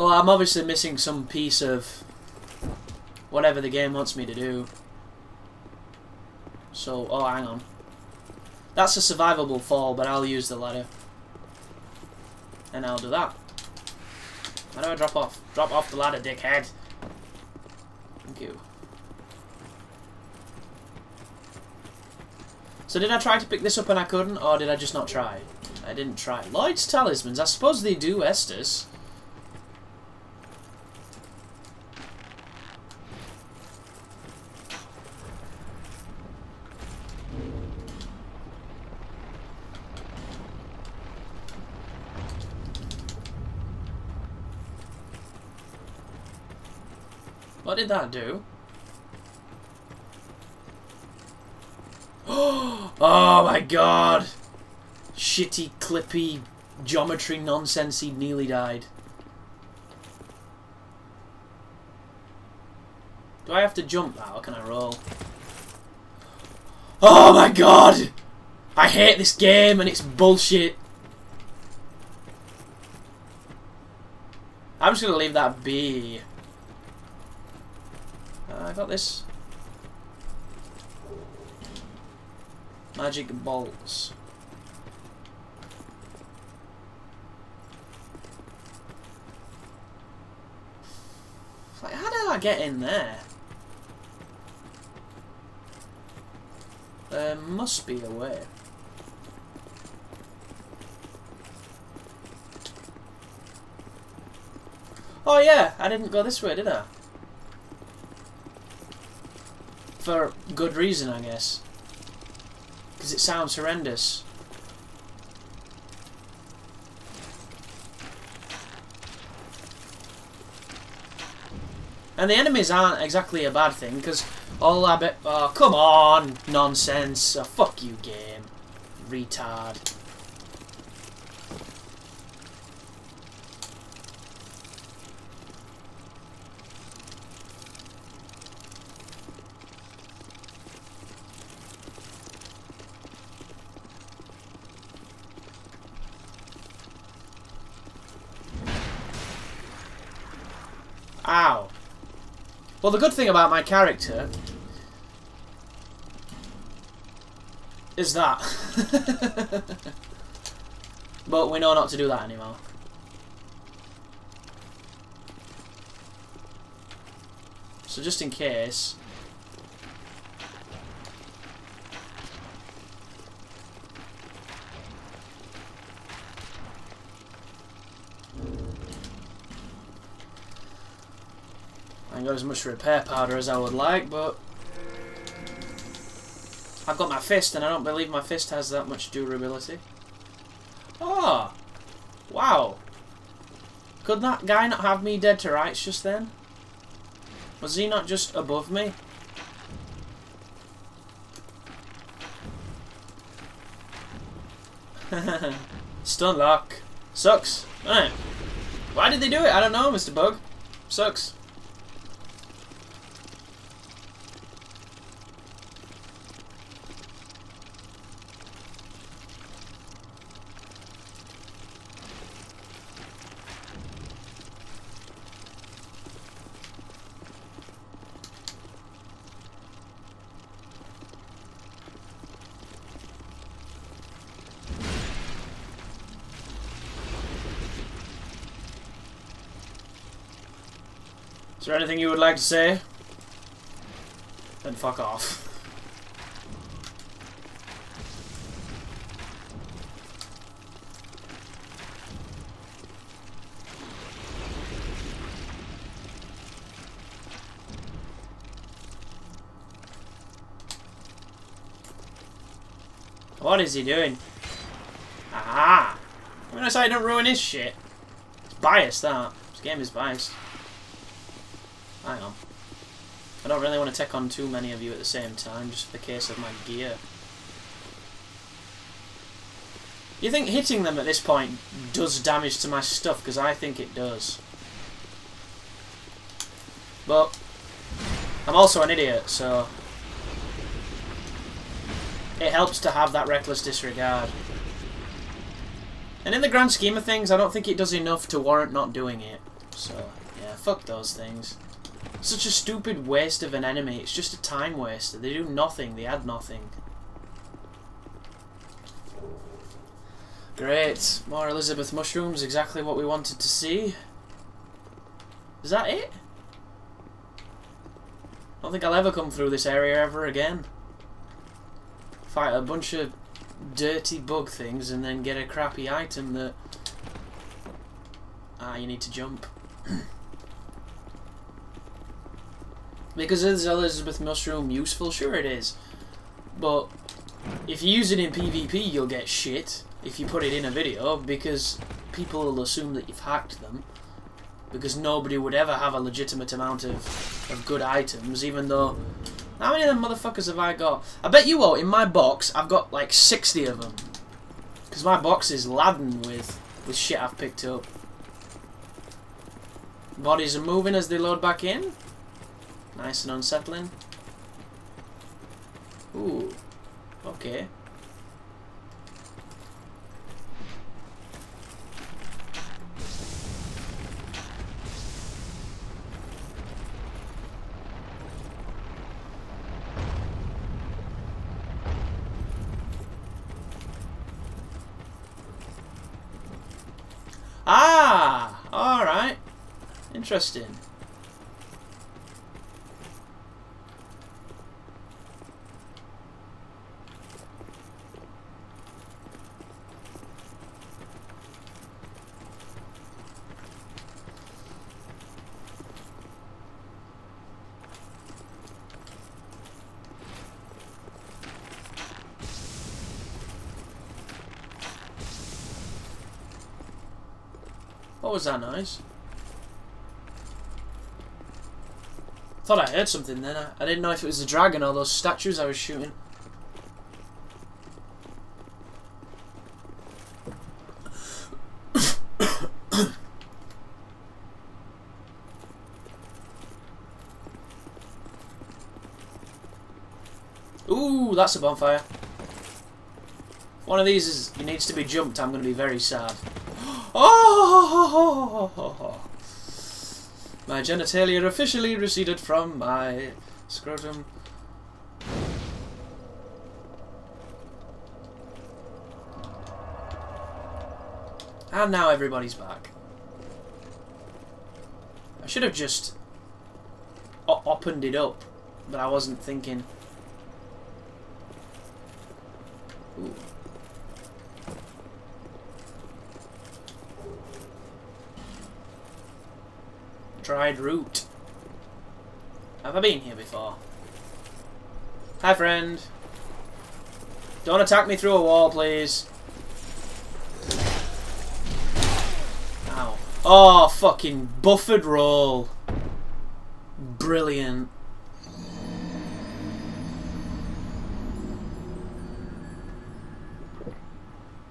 Well, I'm obviously missing some piece of whatever the game wants me to do. So, oh, hang on. That's a survivable fall, but I'll use the ladder. And I'll do that. How do I drop off? Drop off the ladder, dickhead. Thank you. So did I try to pick this up and I couldn't, or did I just not try? I didn't try. Lloyd's Talismans, I suppose they do Estus. What did that do? Oh my god! Shitty, clippy, geometry nonsense, he nearly died. Do I have to jump now, or can I roll? Oh my god! I hate this game and it's bullshit. I'm just gonna leave that be. I got this. Magic bolts. Like, how did I get in there? There must be a way. Oh yeah, I didn't go this way, did I? For good reason, I guess. Because it sounds horrendous. And the enemies aren't exactly a bad thing, because all I bet... Oh, come on! Nonsense. Oh, fuck you, game. Retard. Ow. Well, the good thing about my character is that. But we know not to do that anymore. So just in case. I ain't got as much repair powder as I would like, but I've got my fist, and I don't believe my fist has that much durability. Oh! Wow! Could that guy not have me dead to rights just then? Was he not just above me? Stun lock. Sucks. Right. Why did they do it? I don't know, Mr. Bug. Sucks. Is there anything you would like to say? Then fuck off. What is he doing? Aha! I'm gonna say don't ruin his shit. It's biased, that. This game is biased. Hang on. I don't really want to take on too many of you at the same time, just for the case of my gear. You think hitting them at this point does damage to my stuff? Because I think it does. But I'm also an idiot, so it helps to have that reckless disregard. And in the grand scheme of things, I don't think it does enough to warrant not doing it. so yeah, fuck those things. Such a stupid waste of an enemy. It's just a time waster. They do nothing. They add nothing. Great. More Elizabeth mushrooms. Exactly what we wanted to see. Is that it? I don't think I'll ever come through this area ever again. Fight a bunch of dirty bug things and then get a crappy item that... Ah, you need to jump. Because is Elizabeth mushroom useful? Sure it is. But if you use it in PvP, you'll get shit if you put it in a video, because people will assume that you've hacked them. Because nobody would ever have a legitimate amount of good items, even though... How many of them motherfuckers have I got? I bet you won't. In my box, I've got like 60 of them. Because my box is laden with shit I've picked up. Bodies are moving as they load back in. Nice and unsettling. Ooh. Okay. Ah! Alright. Interesting. What was that noise? Thought I heard something then. I didn't know if it was the dragon or those statues I was shooting. Ooh, that's a bonfire. If one of these needs to be jumped, I'm going to be very sad. Oh! My genitalia officially receded from my scrotum. And now everybody's back. I should have just opened it up, but I wasn't thinking. Ooh. Dried root. Have I been here before? Hi, friend. Don't attack me through a wall, please. Ow. Oh, fucking buffered roll. Brilliant.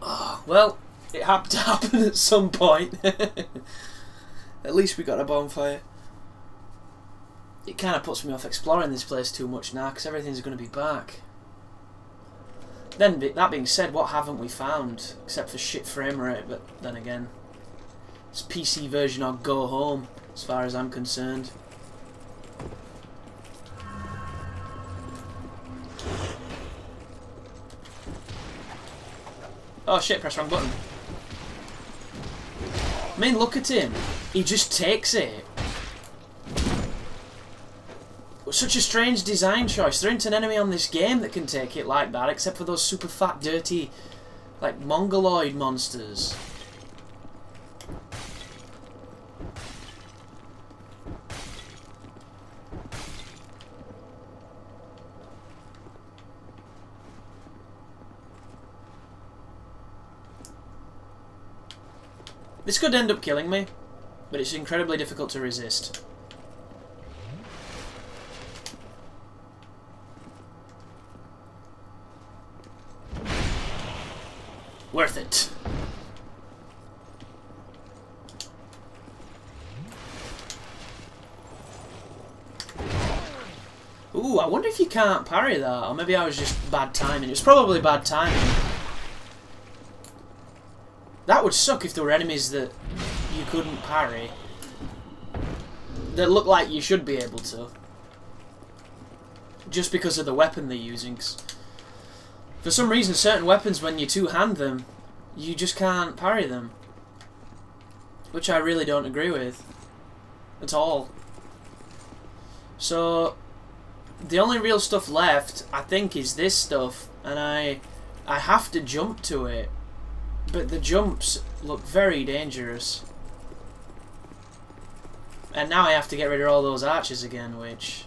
Oh, well, it had to happen at some point. At least we got a bonfire. It kind of puts me off exploring this place too much now, because everything's going to be back. Then, that being said, what haven't we found? Except for shit frame rate, but then again, it's PC version or go home, as far as I'm concerned. Oh shit, press wrong button. I mean, look at him. He just takes it. Such a strange design choice. There isn't an enemy on this game that can take it like that, except for those super fat, dirty, like, mongoloid monsters. This could end up killing me, but it's incredibly difficult to resist. Worth it. Ooh, I wonder if you can't parry that, or maybe I was just bad timing. It was probably bad timing. That would suck if there were enemies that you couldn't parry. that look like you should be able to. Just because of the weapon they're using. 'Cause for some reason, certain weapons, when you two-hand them, you just can't parry them. Which I really don't agree with. At all. So, the only real stuff left, I think, is this stuff. And I have to jump to it. But the jumps look very dangerous. And now I have to get rid of all those archers again, which...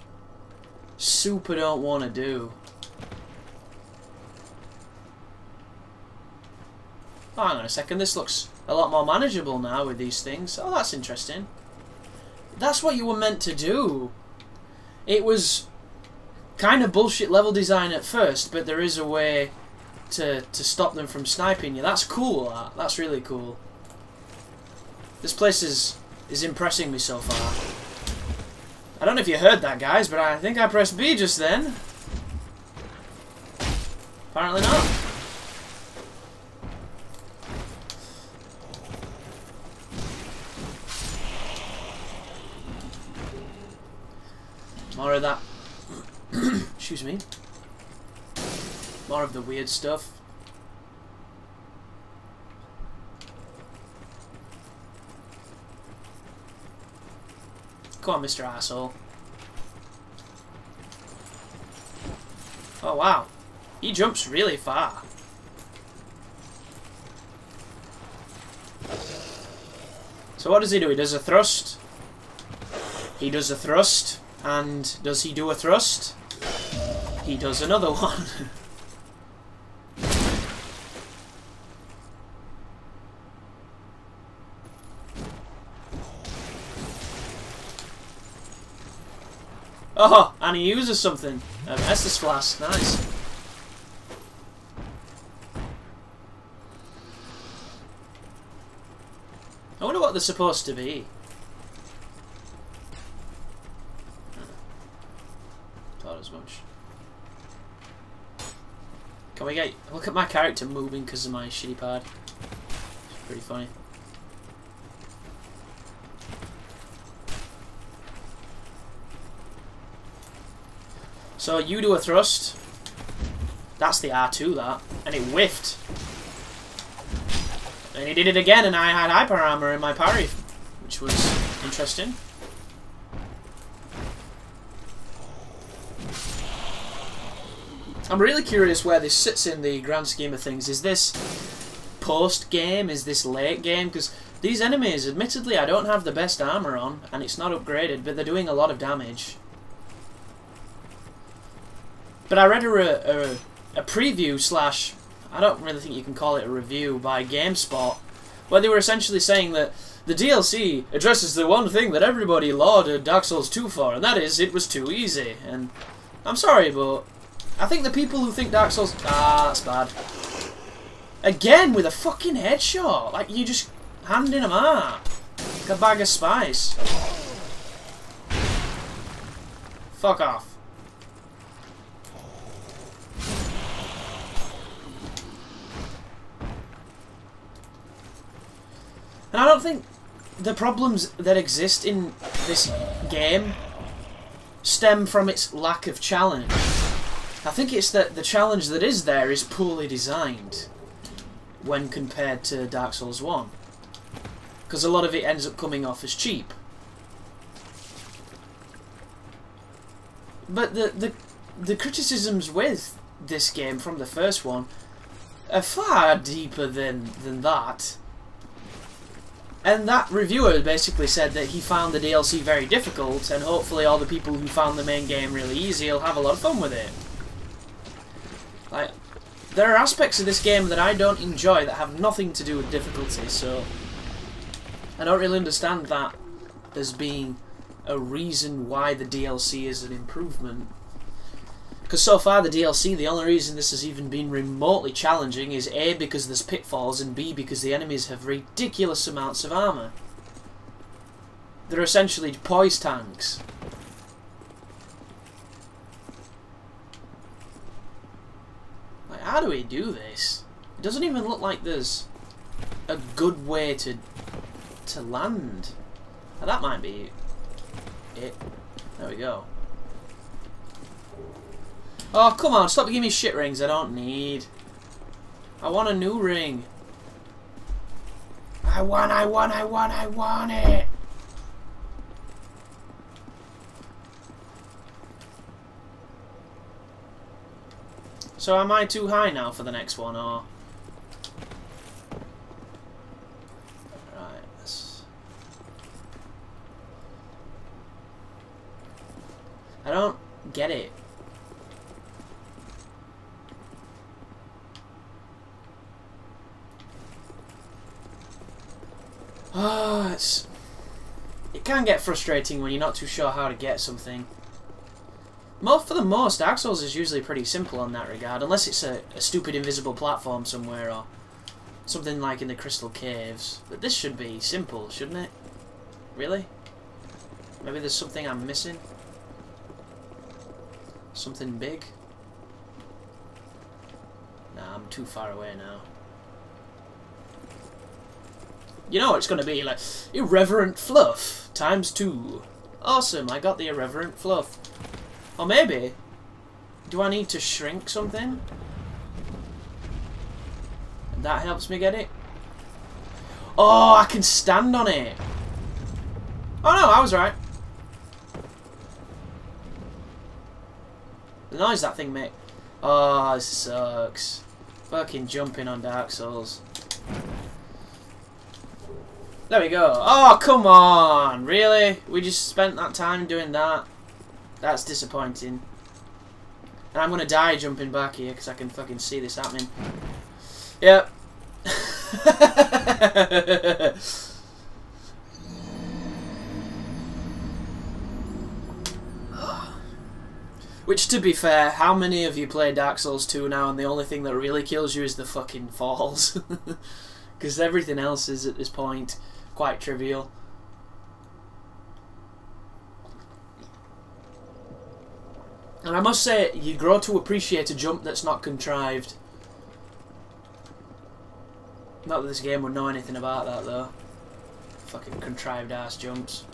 super don't want to do. Oh, hang on a second, this looks a lot more manageable now with these things. Oh, that's interesting. That's what you were meant to do. It was kind of bullshit level design at first, but there is a way to stop them from sniping you. That's cool, that's really cool. This place is impressing me so far. I don't know if you heard that, guys, but I think I pressed B just then. Apparently not. More of that. Excuse me. More of the weird stuff. Come on, Mr. Asshole. Oh, wow. He jumps really far. So what does he do? He does a thrust. He does a thrust. And does he do a thrust? He does another one. Oh, and he uses something. Estus Flask, nice. I wonder what they're supposed to be. Thought as much. Can we get... look at my character moving because of my shitty pad. It's pretty funny. So you do a thrust. That's the R2, that. And it whiffed. And he did it again, and I had hyper armor in my parry, which was interesting. I'm really curious where this sits in the grand scheme of things. Is this post-game? Is this late game? Because these enemies, admittedly, I don't have the best armor on, and it's not upgraded, but they're doing a lot of damage. But I read a preview slash, I don't really think you can call it a review, by GameSpot, where they were essentially saying that the DLC addresses the one thing that everybody lauded Dark Souls 2 for, and that is, it was too easy. And I'm sorry, but I think the people who think Dark Souls... ah, that's bad. Again, with a fucking headshot. Like, you just handing them out. Like a bag of spice. Fuck off. And I don't think the problems that exist in this game stem from its lack of challenge. I think it's that the challenge that is there is poorly designed when compared to Dark Souls 1. Because a lot of it ends up coming off as cheap. But the criticisms with this game from the first one are far deeper than that. And that reviewer basically said that he found the DLC very difficult, and hopefully all the people who found the main game really easy will have a lot of fun with it. Like, there are aspects of this game that I don't enjoy that have nothing to do with difficulty, so I don't really understand that as being a reason why the DLC is an improvement. Because so far the DLC, the only reason this has even been remotely challenging is A, because there's pitfalls, and B, because the enemies have ridiculous amounts of armour. They're essentially poise tanks. Like, how do we do this? It doesn't even look like there's a good way to land. Now, that might be it. There we go. Oh, come on, stop giving me shit rings I don't need. I want a new ring. I want it! So am I too high now for the next one, or...? Right, let's... I don't get it. Oh, it can get frustrating when you're not too sure how to get something. For the most, Dark Souls is usually pretty simple on that regard, unless it's a stupid invisible platform somewhere or something like in the Crystal Caves. But this should be simple, shouldn't it? Really? Maybe there's something I'm missing? Something big? Nah, I'm too far away now. You know it's going to be like, irreverent fluff ×2. Awesome, I got the irreverent fluff. Or maybe, do I need to shrink something? And that helps me get it? Oh, I can stand on it. Oh no, I was right. The noise that thing makes. Oh, this sucks. Fucking jumping on Dark Souls. There we go. Oh, come on! Really? We just spent that time doing that? That's disappointing. And I'm gonna die jumping back here because I can fucking see this happening. Yep. Which, to be fair, how many of you play Dark Souls 2 now and the only thing that really kills you is the fucking falls? Because everything else is, at this point, quite trivial. And I must say, you grow to appreciate a jump that's not contrived. Not that this game would know anything about that, though. Fucking contrived ass jumps.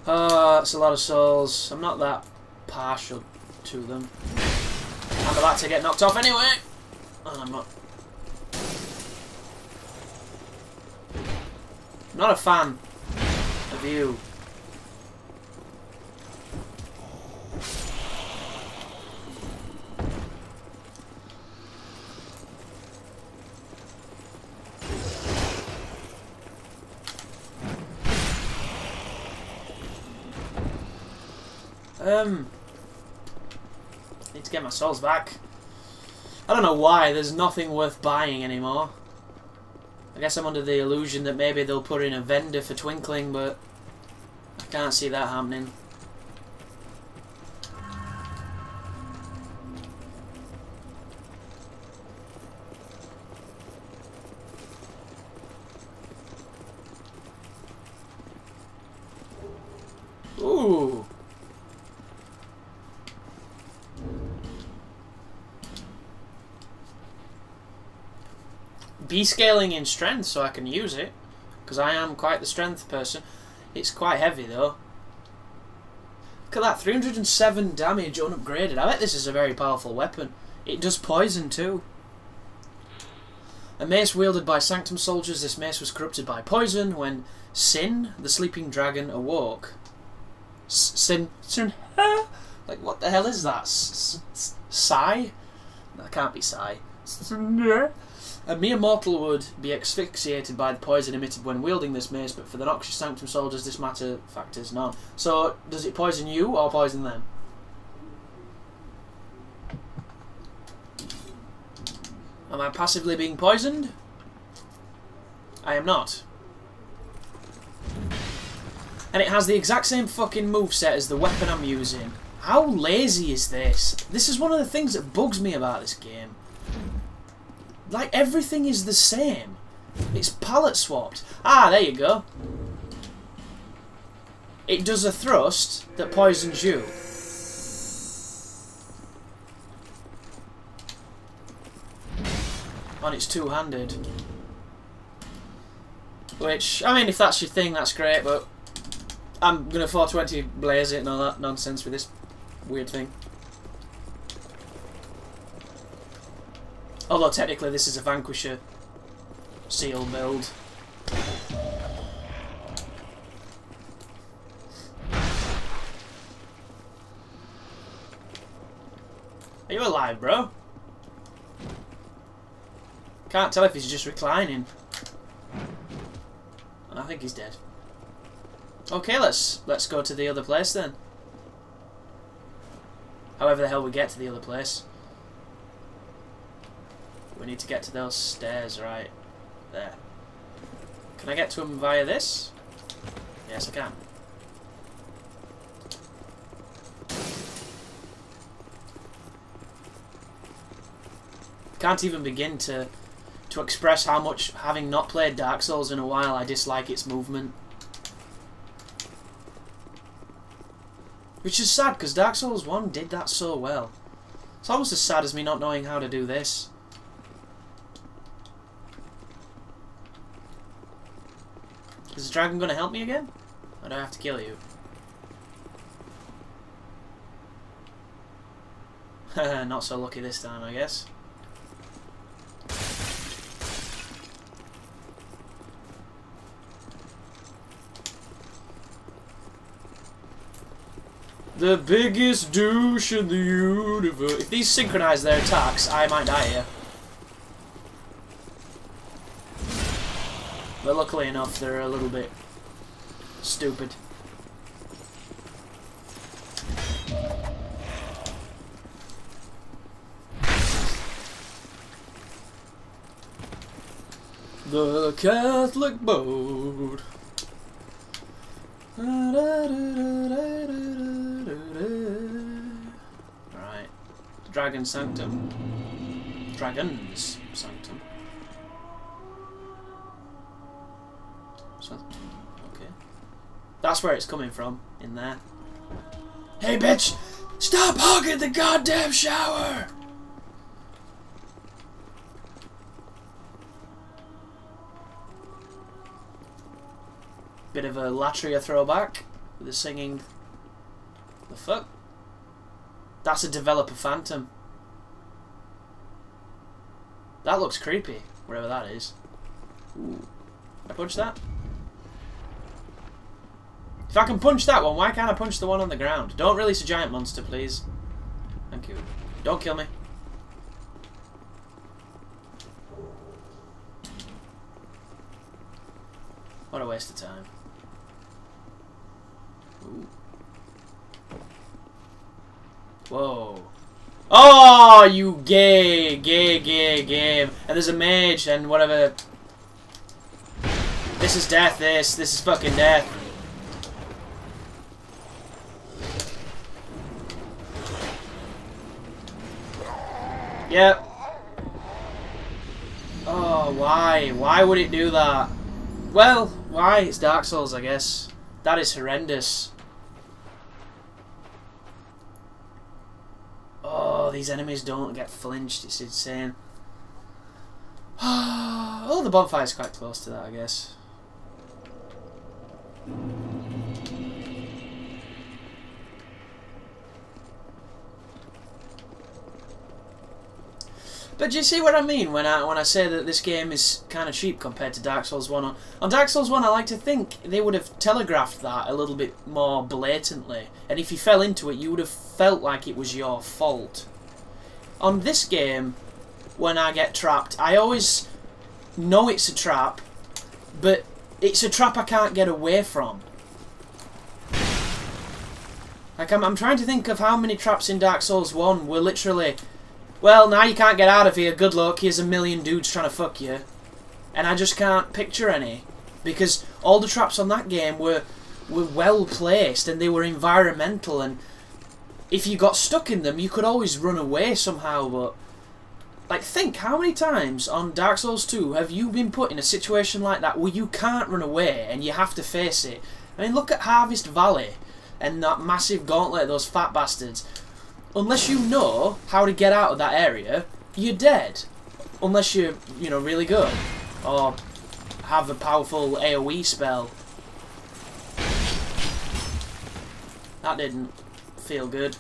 That's a lot of souls. I'm not that partial to them. I'm about to get knocked off anyway. And I'm not. I'm not a fan of you. Need to get my souls back. I don't know why, there's nothing worth buying anymore. I guess I'm under the illusion that maybe they'll put in a vendor for twinkling, but I can't see that happening. Ooh. Be scaling in strength so I can use it, because I am quite the strength person. It's quite heavy though. Look at that, 307 damage unupgraded. I bet this is a very powerful weapon. It does poison too. A mace wielded by Sanctum soldiers. This mace was corrupted by poison when Sin, the sleeping dragon, awoke. Sin, like what the hell is that? Sigh? That can't be Sigh. A mere mortal would be asphyxiated by the poison emitted when wielding this mace, but for the noxious Sanctum soldiers this matter factors none. So, does it poison you or poison them? Am I passively being poisoned? I am not. And it has the exact same fucking moveset as the weapon I'm using. How lazy is this? This is one of the things that bugs me about this game. Like, everything is the same. It's palette swapped. Ah, there you go. It does a thrust that poisons you. on its two-handed. Which, I mean, if that's your thing, that's great, but I'm going to 420 blaze it and all that nonsense with this weird thing. Although technically this is a Vanquisher Seal build. Are you alive, bro? Can't tell if he's just reclining. I think he's dead. Okay, let's go to the other place then. However the hell we get to the other place. We need to get to those stairs right there. Can I get to them via this? Yes, I can. Can't even begin to express how much, having not played Dark Souls in a while, I dislike its movement. Which is sad, because Dark Souls 1 did that so well. It's almost as sad as me not knowing how to do this. Is the dragon going to help me again? Or do I have to kill you? Not so lucky this time, I guess. The biggest douche in the universe. If these synchronize their attacks, I might die here. But luckily enough, they're a little bit stupid. The Catholic boat. Right. Dragon Sanctum. Dragon's Sanctum. So, okay. That's where it's coming from, in there. Hey bitch! Stop hogging the goddamn shower! Bit of a Latria throwback with the singing. The fuck? That's a developer phantom. That looks creepy, wherever that is. Ooh. Can I punch that? If I can punch that one, why can't I punch the one on the ground? Don't release a giant monster, please. Thank you. Don't kill me. What a waste of time. Ooh. Whoa. Oh, you gay game. And there's a mage and whatever. This is death, this is fucking death. Yep. Oh, why? Why would it do that? Well, why? It's Dark Souls, I guess. That is horrendous. Oh, these enemies don't get flinched. It's insane. Oh, the bonfire's quite close to that, I guess. But do you see what I mean when I say that this game is kind of cheap compared to Dark Souls 1? On Dark Souls 1, I like to think they would have telegraphed that a little bit more blatantly. And if you fell into it, you would have felt like it was your fault. On this game, when I get trapped, I always know it's a trap, but it's a trap I can't get away from. Like, I'm trying to think of how many traps in Dark Souls 1 were literally... Well, now you can't get out of here, good luck, here's a million dudes trying to fuck you. And I just can't picture any. Because all the traps on that game were well placed and they were environmental, and if you got stuck in them, you could always run away somehow, but... Like, think, how many times on Dark Souls 2 have you been put in a situation like that where you can't run away and you have to face it? I mean, look at Harvest Valley and that massive gauntlet, those fat bastards. Unless you know how to get out of that area, you're dead. unless you're, you know, really good, or have a powerful AoE spell. That didn't feel good.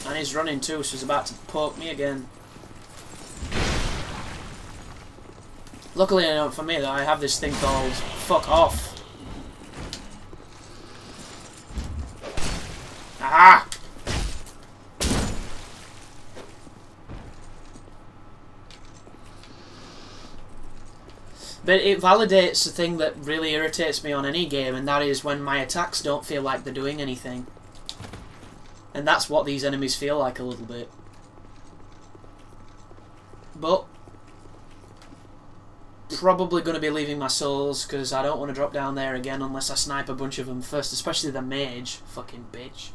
And he's running too, so he's about to poke me again. Luckily enough for me, I have this thing called fuck off. Ah! But it validates the thing that really irritates me on any game, and that is when my attacks don't feel like they're doing anything. And that's what these enemies feel like a little bit. But probably going to be leaving my souls, because I don't want to drop down there again unless I snipe a bunch of them first, especially the mage. Fucking bitch.